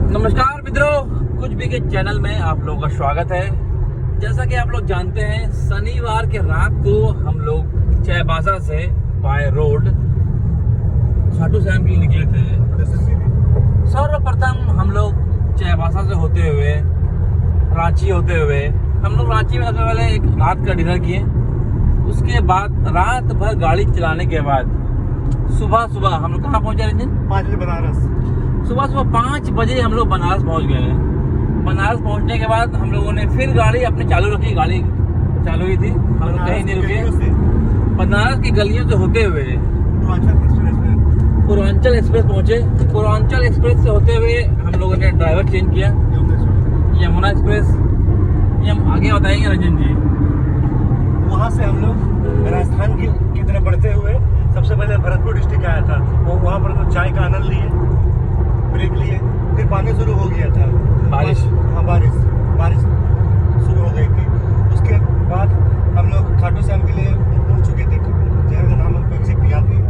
नमस्कार मित्रों, कुछ भी के चैनल में आप लोगों का स्वागत है। जैसा कि आप लोग जानते हैं, शनिवार के रात को हम लोग चाईबासा से बाय रोड खाटू श्याम के लिए निकले थे। सर्वप्रथम हम लोग चाईबासा से होते हुए रांची होते हुए हम लोग रांची में सबसे पहले एक रात का डिनर किए। उसके बाद रात भर गाड़ी चलाने के बाद सुबह हम लोग कहाँ पहुँचे रंजन? 5 बजे बनारस। सुबह 5 बजे हम लोग बनारस पहुंच गए। बनारस पहुंचने के बाद हम लोगों ने फिर गाड़ी अपनी चालू रखी। गाड़ी चालू ही थी, हम लोग कहीं नहीं रुके। बनारस की गलियों से होते हुए पूर्वांचल एक्सप्रेस पहुंचे। पूर्वांचल एक्सप्रेस से होते हुए हम लोगों ने ड्राइवर चेंज किया, यमुना एक्सप्रेस। ये हम आगे बताएंगे रंजन जी। वहाँ से हम लोग राजस्थान की तरफ बढ़ते हुए सबसे पहले भरतपुर डिस्ट्रिक्ट आया था। वो वहाँ पर तो चाय का आनंद लिए, ब्रेक लिए। फिर पानी शुरू हो गया था, बारिश। हाँ, बारिश शुरू हो गई थी। उसके बाद हम लोग खाटू श्याम के लिए मुड़ चुके थे। जगह का नाम हमको एग्जैक्ट याद नहीं है।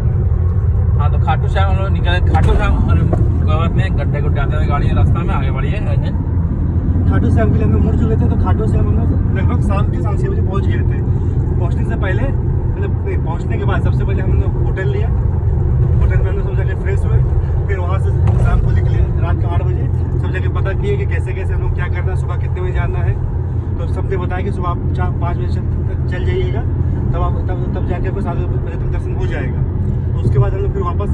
हाँ, तो खाटू श्याम हम लोग निकले। खाटू श्याम में गड्ढे गुड्ढे आते हुए गाड़ी रास्ता में आगे बढ़ी है रंजन। खाटू श्याम के लिए हम लोग मुड़ चुके थे। तो खाटू श्याम हम लोग लगभग शाम के 6 बजे पहुँच गए थे। पहुँचने से पहले पहुँचने के बाद सबसे पहले हम लोग होटल लिया। होटल में हम लोग सब जगह फ्रेश हुए। फिर वहाँ से शाम को निकले रात का 8 बजे। सब जगह पता किए कि कैसे हम लोग क्या करना है, सुबह कितने बजे जाना है। तो सबने बताया कि सुबह आप 4-5 बजे तक चल जाइएगा, तब जाके आपको 7 बजे तक दर्शन हो जाएगा। तो उसके बाद हम लोग फिर वापस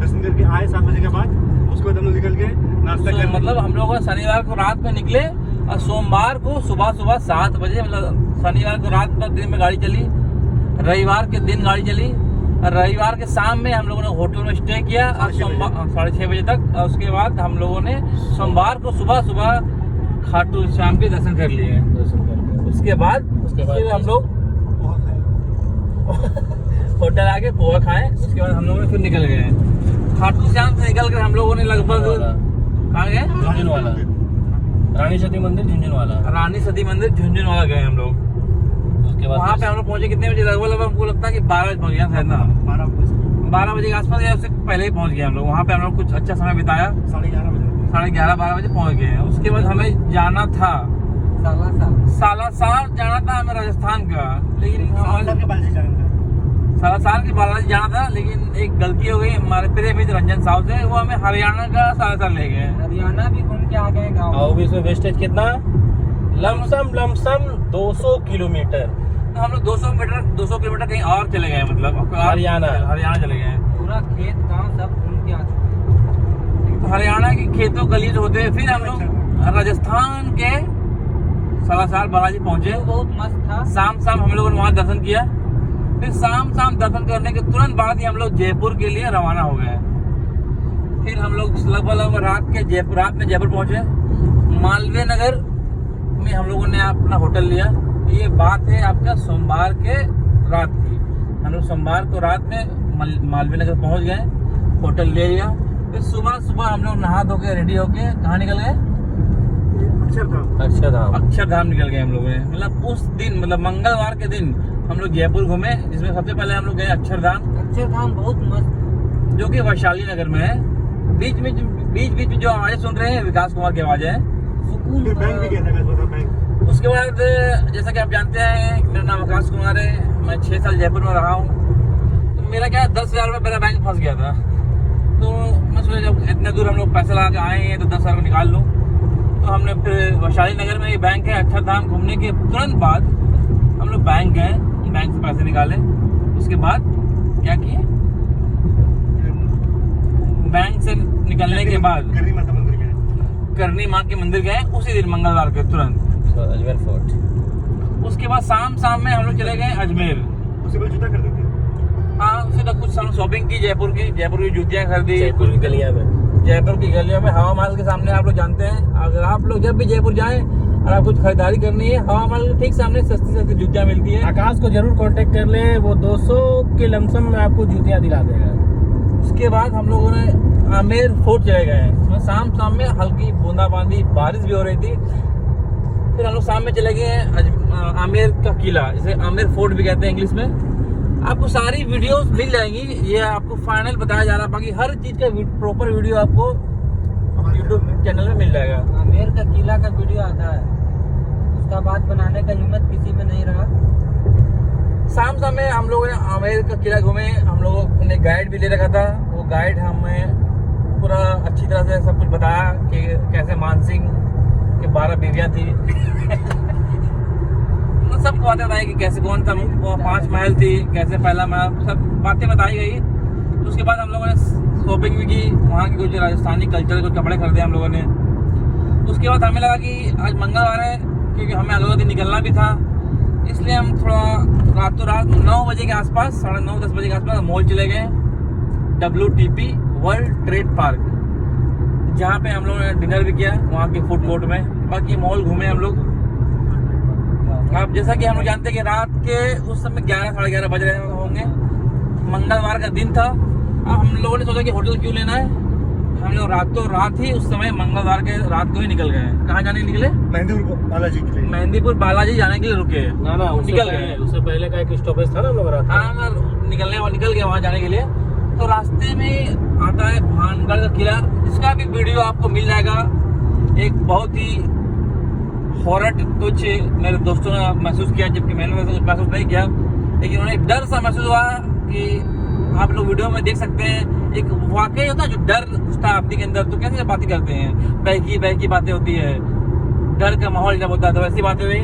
दर्शन करके आए 7 बजे के बाद। उसके बाद हम लोग निकल गए नाश्ता करने। मतलब हम लोग शनिवार को रात में निकले और सोमवार को सुबह 7 बजे, मतलब शनिवार को रात पर दिन में गाड़ी चली, रविवार के दिन गाड़ी चली। रविवार के शाम में हम लोगों ने होटल में स्टे किया और 6:30 बजे तक। और उसके बाद हम लोगों ने सोमवार को सुबह खाटू श्याम के दर्शन कर लिए। उसके बाद हम लोग होटल आके पोहा खाए। उसके बाद हम लोगों ने फिर निकल गए। खाटू श्याम से निकल कर हम लोगों ने लगभग कहाँ गए? झुंझुनवाला, रानी सती मंदिर झुंझुनवाला। रानी सती मंदिर झुंझुनवाला गए हम लोग। उसके बाद वहाँ पे हम लोग पहुंचे कितने बजे? लगभग हमको लगता है कि 12 बजे पहुंच गया शायद ना। 12 बजे के आसपास या उससे पहले ही पहुंच गए हम लोग। वहाँ पे हम लोग कुछ अच्छा समय बिताया। 11:30-12 बजे पहुंच गए। उसके बाद हमें जाना था सालासर जाना था हमें राजस्थान का, लेकिन सालासर के बालाजी जाना था। लेकिन एक गलती हो गई हमारे प्रिय मित्र रंजन साहब से। वो हमें हरियाणा का सालासर ले गए। हरियाणा भी घूम के आ गए गाँव। और भी इसमें वेस्टेज कितना? Lump sum 200 kilometre. तो हम लोग 200 किलोमीटर कहीं और चले गए, मतलब हरियाणा चले गए। पूरा खेत गांव सब घूम के आ चुके। तो हरियाणा की खेतों गलीज होते हुए फिर हम लोग राजस्थान के सालासर बालाजी पहुंचे। बहुत मस्त था। शाम हम लोगों ने वहाँ दर्शन किया। फिर शाम दर्शन करने के तुरंत बाद ही हम लोग जयपुर के लिए रवाना हो गए। फिर हम लोग लगभग रात में जयपुर पहुंचे। मालवीय नगर में हम लोगों ने अपना होटल लिया। ये बात है आपका सोमवार के रात की। हम लोग सोमवार को रात में मालवीय नगर पहुंच गए, होटल ले लिया। फिर सुबह हम लोग नहा धो के रेडी होके कहाँ निकल गए? अक्षरधाम निकल गए हम लोग। मतलब उस दिन, मतलब मंगलवार के दिन हम लोग जयपुर घूमे, जिसमें सबसे पहले हम लोग गए अक्षरधाम बहुत मस्त, जो कि वैशाली नगर में है। बीच में जो आवाजें सुन रहे हैं विकास कुमार की आवाज है। उसके बाद जैसा कि आप जानते हैं, मेरा नाम विकास कुमार है। मैं 6 साल जयपुर में रहा हूँ। तो मेरा क्या 10,000 रुपये मेरा बैंक फंस गया था। तो मैं सोचा जब इतने दूर हम लोग पैसे लगा के आए हैं तो 10,000 रुपये निकाल लूँ। तो हमने फिर वैशाली नगर में एक बैंक है अक्षरधाम, घूमने के तुरंत बाद हम लोग बैंक गए, बैंक से पैसे निकाले। उसके बाद क्या किए? बैंक से निकलने के बाद करनी माँ के मंदिर गए उसी दिन मंगलवार के तुरंत। अजमेर फोर्ट। उसके बाद शाम में हम लोग चले गए अजमेर। हाँ, उससे कुछ हम शॉपिंग की जयपुर की जूतियाँ खरीदी। जयपुर की गलियों में हवा महल के सामने। आप लोग जानते हैं, अगर आप लोग जब भी जयपुर जाएं और आप कुछ खरीदारी करनी है, हवा महल के ठीक सामने सस्ती जूतियाँ मिलती है। आकाश को जरूर कांटेक्ट कर ले, वो 200 के लमसम में आपको जूतियाँ दिला देगा। उसके बाद हम लोगों ने आमेर फोर्ट चले गए। शाम में हल्की बूंदाबांदी बारिश भी हो रही थी। फिर हम लोग शाम में चले गए आमेर का किला, जिसे आमेर फोर्ट भी कहते हैं इंग्लिश में। आपको सारी वीडियोस मिल जाएंगी। ये आपको फाइनल बताया जा रहा है, बाकी हर चीज़ का प्रॉपर वीडियो आपको यूट्यूब चैनल में मिल जाएगा। का किला का वीडियो आता है, उसका बाद बनाने का हिम्मत किसी में नहीं रहा। शाम में हम लोगों ने आमेर का किला घूमे। हम लोगों ने गाइड भी ले रखा था। वो गाइड हमें पूरा अच्छी तरह से सब कुछ बताया कि कैसे मानसिंह के 12 बीवियाँ थी। तो सब बातें बताई कि कैसे कौन सा 5 महल थी, कैसे पहला महल, सब बातें बताई गई। उसके बाद हम लोगों ने शॉपिंग भी की, वहाँ के कुछ राजस्थानी कल्चर कुछ कपड़े खरीदे हम लोगों ने। उसके बाद हमें लगा कि आज मंगलवार है, क्योंकि हमें अगले दिन निकलना भी था, इसलिए हम थोड़ा रात 9 बजे के आसपास, 9:30-10 बजे के आसपास मॉल चले गए, WTP वर्ल्ड ट्रेड पार्क, जहाँ पे हम लोगों ने डिनर भी किया वहाँ के फूड कोर्ट में। बाकी मॉल घूमे हम लोग। अब जैसा कि हम लोग जानते हैं कि रात के उस समय 11-11:30 बज रहे होंगे, मंगलवार का दिन था। अब हम लोगों ने सोचा कि होटल क्यों लेना है, हम लोग रात ही उस समय मंगलवार के रात को ही निकल गए। कहाँ जाने निकले? मेहंदीपुर बालाजी के लिए। मेहंदीपुर बालाजी जाने के लिए रुके। ना निकल गए। उससे पहले का एक स्टॉपेज था ना लोग रात। हाँ, निकल गए वहाँ जाने के लिए। तो रास्ते में आता है भानगढ़ का किला, जिसका भी वीडियो आपको मिल जाएगा। एक बहुत ही हॉरर कुछ मेरे दोस्तों ने महसूस किया, जबकि मैंने वैसे कुछ महसूस नहीं किया, लेकिन उन्हें एक डर सा महसूस हुआ कि आप लोग वीडियो में देख सकते हैं। एक वाकई होता है जो डर घुसता है आपके अंदर, तो कैसे बातें करते हैं, बहकी बातें होती है, डर का माहौल जब होता है तो वैसी बातें हुई।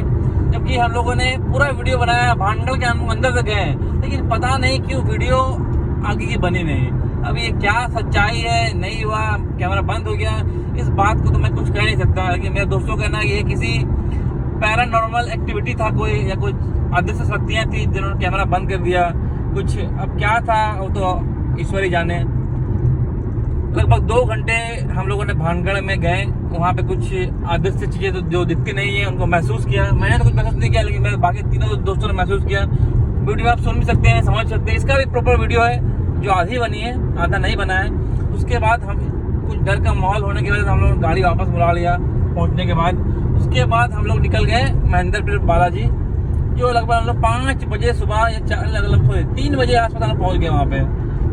जबकि हम लोगों ने पूरा वीडियो बनाया, भानगढ़ के अंदर तक गए, लेकिन पता नहीं क्यों वीडियो आगे की बनी नहीं। अब ये क्या सच्चाई है, नहीं हुआ, कैमरा बंद हो गया, इस बात को तो मैं कुछ कह नहीं सकता। लेकिन मेरे दोस्तों का कहना है ये किसी पैरानॉर्मल एक्टिविटी था कोई, या कुछ अदृश्य शक्तियाँ थी जिन्होंने कैमरा बंद कर दिया। कुछ अब क्या था वो तो ईश्वर ही जाने। लगभग 2 घंटे हम लोगों ने भानगढ़ में गए, वहाँ पे कुछ अदृश्य चीज़ें तो जो दिखती नहीं है उनको महसूस किया। मैंने तो कुछ महसूस नहीं किया, लेकिन मेरे बाकी तीनों दोस्तों ने महसूस किया। वीडियो आप सुन भी सकते हैं, समझ सकते हैं। इसका भी प्रॉपर वीडियो है जो आधी बनी है, आधा नहीं बना है। उसके बाद हम कुछ डर का माहौल होने की वजह से हम लोगों ने गाड़ी वापस बुला लिया पहुँचने के बाद। उसके बाद हम लोग निकल गए मेहंदीपुर बालाजी, जो लगभग हम लोग 5 बजे सुबह या 3 बजे आसपास हम लोग पहुँच गए वहाँ पे।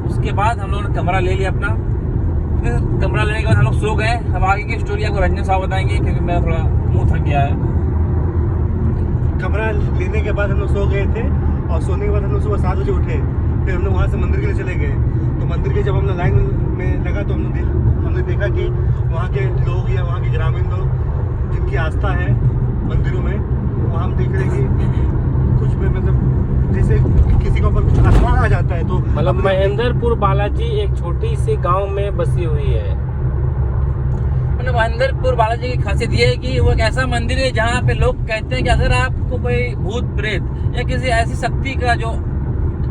उसके बाद हम लोगों ने कमरा ले लिया अपना। फिर कमरा लेने के बाद हम लोग सो गए। अब आगे की स्टोरी आपको रंजन साहब बताएंगे, क्योंकि मेरा थोड़ा मुँह थक गया है। कमरा लेने के बाद हम लोग सो गए थे, और सोने के बाद हम लोग सुबह 7 बजे उठे। फिर हम लोग वहाँ से मंदिर के लिए चले गए। तो मंदिर के जब हम लोग लाइन में लगा तो हमने देखा कि वहाँ के लोग या वहाँ के ग्रामीण लोग जिनकी आस्था है मंदिरों में, वहाँ हम देख रहे हैं कि कुछ में मतलब जैसे किसी के ऊपर कुछ आत्मा आ जाता है। तो मतलब महेंद्रपुर बालाजी एक छोटी सी गांव में बसी हुई है। मतलब महेंद्रपुर बालाजी की खासियत ये है कि वो एक ऐसा मंदिर है जहाँ पे लोग कहते हैं कि अगर आपको कोई भूत प्रेत या किसी ऐसी शक्ति का जो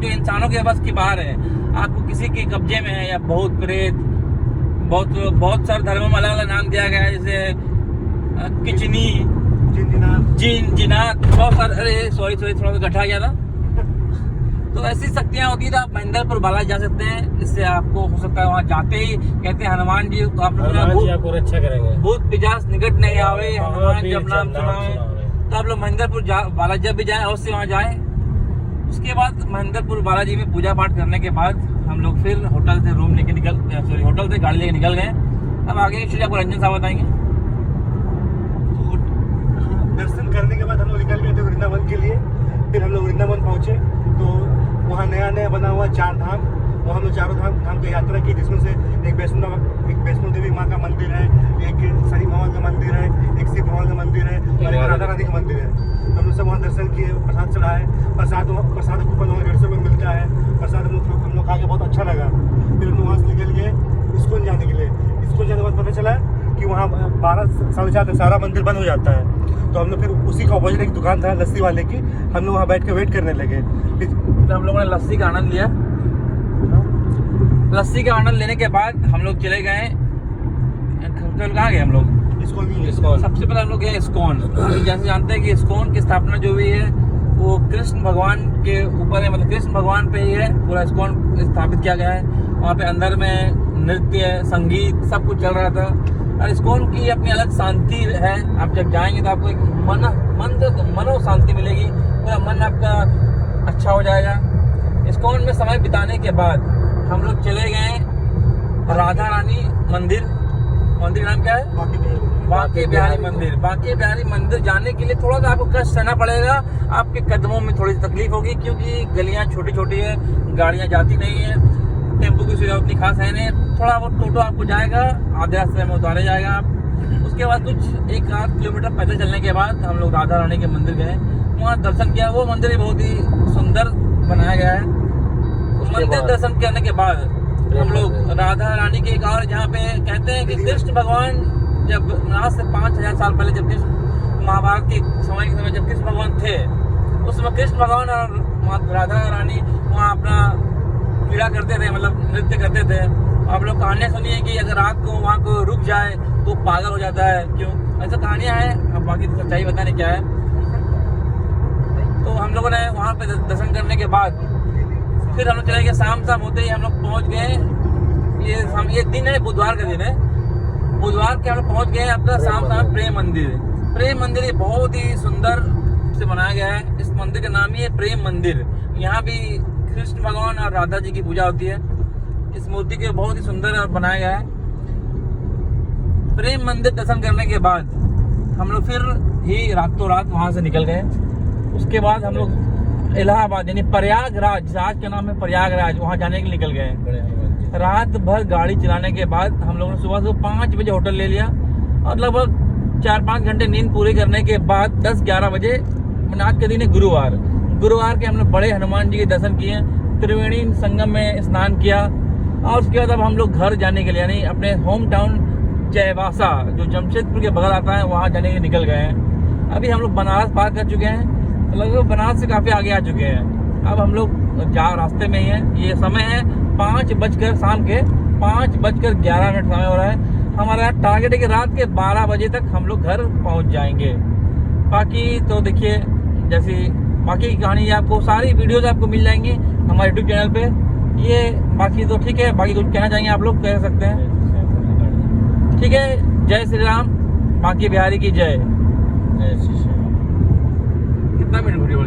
इंसानों के बस की बाहर है, आपको किसी के कब्जे में है, या भूत प्रेत, बहुत सारे धर्मों में अलग अलग नाम दिया गया है, जैसे किचनी, जिनात, बहुत सारे। अरे सॉरी थोड़ा सा गठा गया था। तो ऐसी शक्तियाँ होती है, तो आप महेंद्रपुर बालाजी जा सकते हैं। इससे आपको हो सकता है वहाँ जाते ही कहते हैं हनुमान जी को आप आपको रक्षा करेंगे, भूत पिशाच निकट नहीं आवे, हनुमान जब नाम सुनावे। तो आप लोग महेंद्रपुर बालाजी जब भी जाए अवश्य वहाँ जाए। उसके बाद महेंद्रपुर बालाजी में पूजा पाठ करने के बाद हम लोग फिर होटल से होटल से गाड़ी लेके निकल गए। अब आगे की आपको रंजन साहब बताएंगे। दर्शन करने के बाद हम लोग निकल गए थे वृंदावन के लिए। फिर हम लोग वृंदावन पहुँचे तो वहाँ नया बना हुआ 4 धाम, वो हम लोग चारों धाम की यात्रा की, जिसमें से एक वैष्णो देवी माँ का मंदिर है, एक शनि भगवान का मंदिर है, एक शिव भगवान का मंदिर है, और एक राधा रानी का मंदिर है। हम लोग सब वहाँ दर्शन किए, प्रसाद चढ़ाए। प्रसाद कूपन वहाँ 150 में मिलता है। प्रसाद हम लोग खा के बहुत अच्छा लगा। फिर हम लोग वहाँ से निकल गए इस्कॉन जाने के लिए। इस्कॉन जाने के बाद पता चला कि वहाँ 12-4:30 तक सारा मंदिर बंद हो जाता है। तो हम लोग फिर उसी का ऑपोजिट एक दुकान था लस्सी वाले की, हम लोग वहाँ बैठ के वेट करने लगे। फिर हम लोगों ने लस्सी का आनंद लिया। लस्सी का आनंद लेने के बाद हम लोग चले गए, कहाँ गए हम लोग? इस्कॉन। सबसे पहले हम लोग गए इस्कॉन। अभी जैसे जानते हैं कि इस्कॉन की स्थापना जो हुई है वो कृष्ण भगवान के ऊपर है, मतलब कृष्ण भगवान पे ही है पूरा इस्कॉन स्थापित किया गया है। वहाँ पे अंदर में नृत्य, संगीत, सब कुछ चल रहा था। और इस्कॉन की अपनी अलग शांति है। आप जब जाएंगे तो आपको एक मनो शांति मिलेगी, पूरा मन आपका अच्छा हो जाएगा। इस्कॉन में समय बिताने के बाद हम लोग चले गए राधा रानी मंदिर। मंदिर का नाम क्या है? बांके बिहारी मंदिर। बांके बिहारी मंदिर जाने के लिए थोड़ा सा आपको कष्ट सहना पड़ेगा, आपके कदमों में थोड़ी सी तकलीफ होगी, क्योंकि गलियां छोटी छोटी है, गाड़ियां जाती नहीं है, टेम्पो की सुविधा उतनी खास है नहीं। थोड़ा बहुत टोटो आपको जाएगा, आधे रास्ते में उतारे जाएगा आप। उसके बाद कुछ 1-8 किलोमीटर पैदल चलने के बाद हम लोग राधा रानी के मंदिर गए, वहाँ दर्शन किया। वो मंदिर भी बहुत ही सुंदर बनाया गया है। उस मंदिर दर्शन करने के बाद हम लोग राधा रानी के एक और, जहाँ पे कहते हैं कि कृष्ण भगवान जब आज से 5000 साल पहले, जब कृष्ण महाभारत के समय जब कृष्ण भगवान थे, उस समय कृष्ण भगवान और राधा रानी वहाँ अपना क्रीड़ा करते थे, मतलब नृत्य करते थे। आप लोग कहानियाँ सुनिए कि अगर रात को वहाँ को रुक जाए तो पागल हो जाता है, क्यों, ऐसा कहानियाँ हैं। अब बाकी सच्चाई बताने क्या है। तो हम लोगों ने वहाँ पे दर्शन करने के बाद फिर हम लोग चले गए। शाम होते ही हम लोग पहुँच गए। ये दिन है, बुधवार का दिन है। बुधवार के हम लोग पहुँच गए अपना शाम प्रेम मंदिर। प्रेम मंदिर ये बहुत ही सुंदर से बनाया गया है। इस मंदिर का नाम ही है प्रेम मंदिर। यहाँ भी कृष्ण भगवान और राधा जी की पूजा होती है। इस मूर्ति के बहुत ही सुंदर बनाया गया है। प्रेम मंदिर दर्शन करने के बाद हम लोग फिर ही रातों रात वहाँ से निकल गए। उसके बाद हम लोग इलाहाबाद यानी प्रयागराज, आज का नाम है प्रयागराज, वहाँ जाने के लिए निकल गए। रात भर गाड़ी चलाने के बाद हम लोगों ने सुबह 5 बजे होटल ले लिया और लगभग 4-5 घंटे नींद पूरी करने के बाद 10-11 बजे, आज के दिन है गुरुवार के हम लोग बड़े हनुमान जी के दर्शन किए, त्रिवेणी संगम में स्नान किया और उसके बाद अब हम लोग घर जाने के लिए यानी अपने होम टाउन चाईबासा जो जमशेदपुर के बगल आता है वहाँ जाने के लिए निकल गए हैं। अभी हम लोग बनारस पार कर चुके हैं, लगभग बनारस से काफ़ी आगे आ चुके हैं। अब हम लोग रास्ते में ही हैं। ये समय है 5 बजकर शाम के 5:11 समय हो रहा है। हमारा टारगेट है कि रात के 12 बजे तक हम लोग घर पहुंच जाएंगे। बाकी तो देखिए, जैसी बाकी की कहानी आपको, सारी वीडियोस आपको मिल जाएंगी हमारे यूट्यूब चैनल पे। ये बाकी तो ठीक है, बाकी कुछ कहना चाहेंगे आप लोग, कह सकते हैं। ठीक है, जय श्री राम, बांके बिहारी की जय। जय श्री राम। कितना मिनट वीडियो